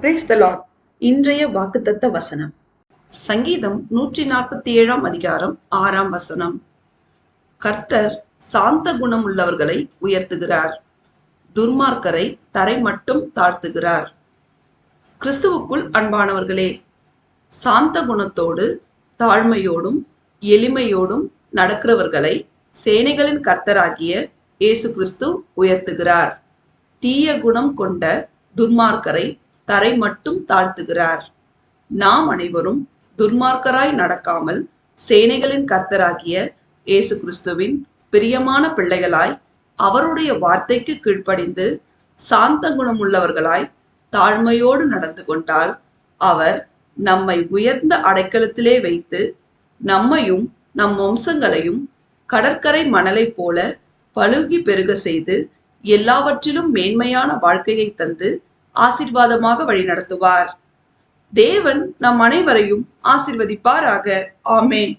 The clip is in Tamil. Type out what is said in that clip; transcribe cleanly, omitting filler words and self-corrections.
Praise the Lord. இன்றைய வாக்குத்தத்த வசனம் சங்கீதம் 147 அதிகாரம் 6 கர்த்தர் சாந்த குணம் உள்ளவர்களை உயர்த்துகிறார், துர்மார்க்கரை தரை மட்டும் தாழ்த்துகிறார். கிறிஸ்துவுக்குள் அன்பானவர்களே, சாந்த குணத்தோடு தாழ்மையோடும் எளிமையோடும் நடக்கிறவர்களை சேனைகளின் கர்த்தராகிய இயேசு கிறிஸ்து உயர்த்துகிறார். தீய குணம் கொண்ட துர்மார்க்கரை தரை மட்டும் தாழ்த்துகிறார். நாம் அனைவரும் துர்மார்க்கராய் நடக்காமல் சேனைகளின் கர்த்தராகிய இயேசு கிறிஸ்துவின் பிரியமான பிள்ளைகளாய் அவருடைய வார்த்தைக்கு கீழ்ப்படிந்து சாந்த குணமுள்ளவர்களாய் தாழ்மையோடு நடந்து கொண்டால் அவர் நம்மை உயர்ந்த அடைக்கலத்திலே வைத்து நம்மையும் நம் வம்சங்களையும் கடற்கரை மணலை போல பழுகி பெருக செய்து எல்லாவற்றிலும் மேன்மையான வாழ்க்கையை தந்து ஆசீர்வாதமாக வழிநடத்துவார். தேவன் நம் அனைவரையும் ஆசீர்வதிப்பாராக. ஆமேன்.